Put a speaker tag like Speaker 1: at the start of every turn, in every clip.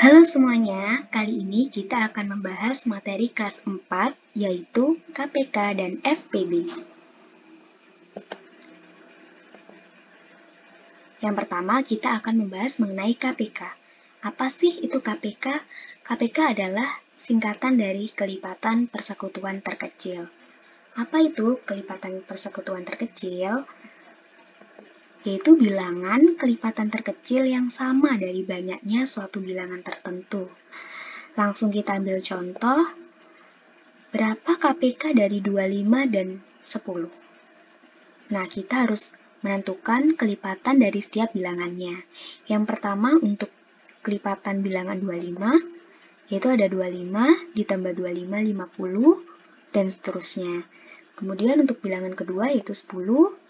Speaker 1: Halo semuanya, kali ini kita akan membahas materi kelas 4, yaitu KPK dan FPB. Yang pertama, kita akan membahas mengenai KPK. Apa sih itu KPK? KPK adalah singkatan dari kelipatan persekutuan terkecil. Apa itu kelipatan persekutuan terkecil? Yaitu bilangan kelipatan terkecil yang sama dari banyaknya suatu bilangan tertentu. Langsung kita ambil contoh, berapa KPK dari 25 dan 10? Nah, kita harus menentukan kelipatan dari setiap bilangannya. Yang pertama, untuk kelipatan bilangan 25, yaitu ada 25 ditambah 25, 50, dan seterusnya. Kemudian untuk bilangan kedua, yaitu 10,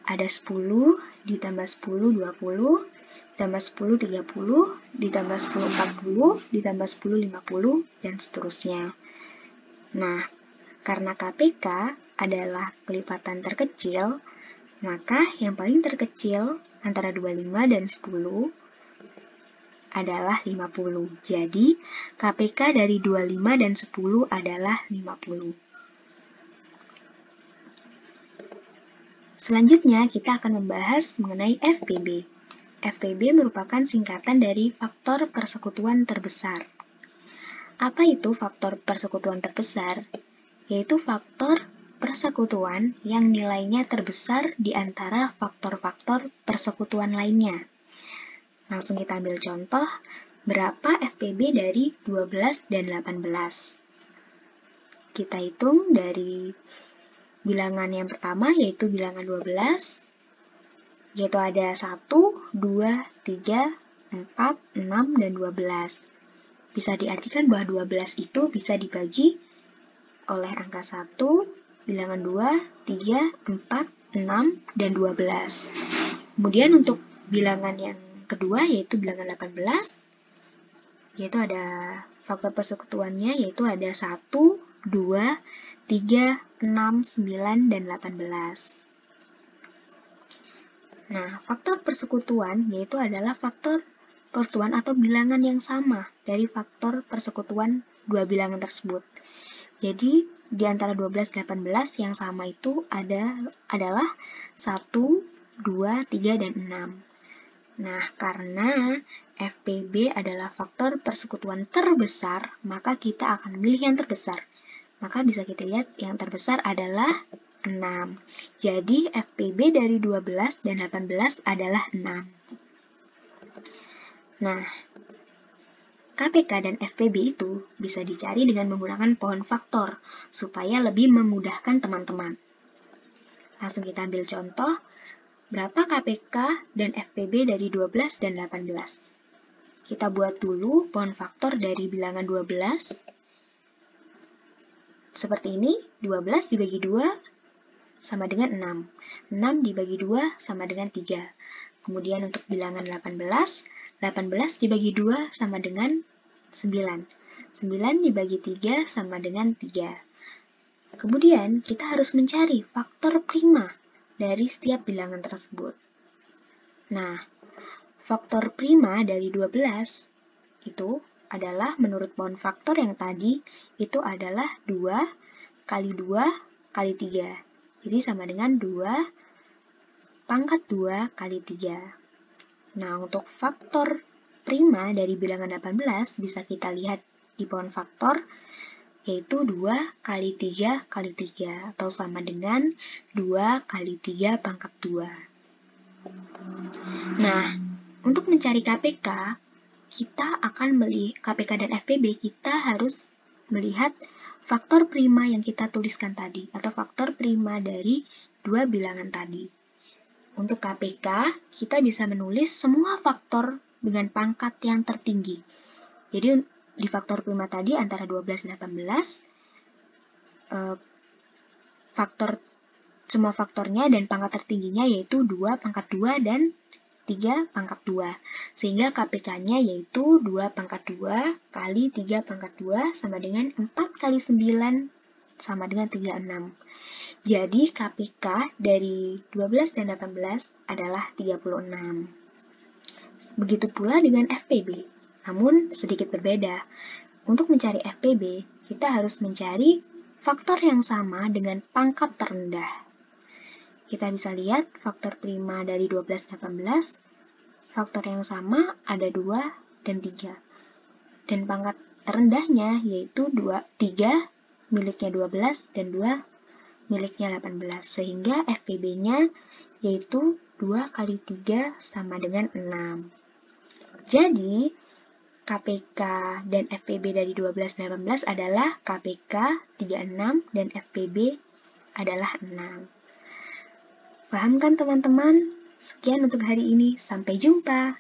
Speaker 1: ada 10 ditambah 10, 20, ditambah 10, 30, ditambah 10, 40, ditambah 10, 50, dan seterusnya. Nah, karena KPK adalah kelipatan terkecil, maka yang paling terkecil antara 25 dan 10 adalah 50. Jadi, KPK dari 25 dan 10 adalah 50. Selanjutnya, kita akan membahas mengenai FPB. FPB merupakan singkatan dari faktor persekutuan terbesar. Apa itu faktor persekutuan terbesar? Yaitu faktor persekutuan yang nilainya terbesar di antara faktor-faktor persekutuan lainnya. Langsung kita ambil contoh, berapa FPB dari 12 dan 18? Kita hitung dari bilangan yang pertama, yaitu bilangan 12, yaitu ada 1, 2, 3, 4, 6, dan 12. Bisa diartikan bahwa 12 itu bisa dibagi oleh angka 1, bilangan 2, 3, 4, 6, dan 12. Kemudian untuk bilangan yang kedua, yaitu bilangan 18, yaitu ada faktor persekutuannya, yaitu ada 1, 2, 3, 6, 9, dan 18. Nah, faktor persekutuan yaitu adalah faktor persekutuan atau bilangan yang sama dari faktor persekutuan dua bilangan tersebut. Jadi, di antara 12 dan 18 yang sama itu adalah 1, 2, 3, dan 6. Nah, karena FPB adalah faktor persekutuan terbesar, maka kita akan memilih yang terbesar. Maka bisa kita lihat yang terbesar adalah 6. Jadi FPB dari 12 dan 18 adalah 6. Nah, KPK dan FPB itu bisa dicari dengan menggunakan pohon faktor, supaya lebih memudahkan teman-teman. Langsung kita ambil contoh, berapa KPK dan FPB dari 12 dan 18? Kita buat dulu pohon faktor dari bilangan 12. Seperti ini, 12 dibagi 2 sama dengan 6. 6 dibagi 2 sama dengan 3. Kemudian untuk bilangan 18, 18 dibagi 2 sama dengan 9. 9 dibagi 3 sama dengan 3. Kemudian kita harus mencari faktor prima dari setiap bilangan tersebut. Nah, faktor prima dari 12 itu adalah menurut pohon faktor yang tadi itu adalah 2 kali 2 kali 3. Jadi sama dengan 2 pangkat 2 kali 3. Nah, untuk faktor prima dari bilangan 18 bisa kita lihat di pohon faktor, yaitu 2 kali 3 kali 3, atau sama dengan 2 kali 3 pangkat 2. Nah, untuk mencari KPK, kita akan melihat KPK dan FPB, kita harus melihat faktor prima yang kita tuliskan tadi, atau faktor prima dari dua bilangan tadi. Untuk KPK, kita bisa menulis semua faktor dengan pangkat yang tertinggi. Jadi, di faktor prima tadi antara 12 dan 18, semua faktornya dan pangkat tertingginya yaitu 2 pangkat 2 dan 3 pangkat 2. Sehingga KPK-nya yaitu 2 pangkat 2 kali 3 pangkat 2 sama dengan 4 kali 9 sama dengan 36. Jadi KPK dari 12 dan 18 adalah 36. Begitu pula dengan FPB. namun sedikit berbeda. Untuk mencari FPB, kita harus mencari faktor yang sama dengan pangkat terendah. Kita bisa lihat faktor prima dari 12 dan 18, faktor yang sama ada 2 dan 3. Dan pangkat terendahnya yaitu 3 miliknya 12 dan 2 miliknya 18. Sehingga FPB-nya yaitu 2 kali 3 sama dengan 6. Jadi, KPK dan FPB dari 12 dan 18 adalah KPK 36 dan FPB adalah 6. Paham kan teman-teman? Sekian untuk hari ini. Sampai jumpa.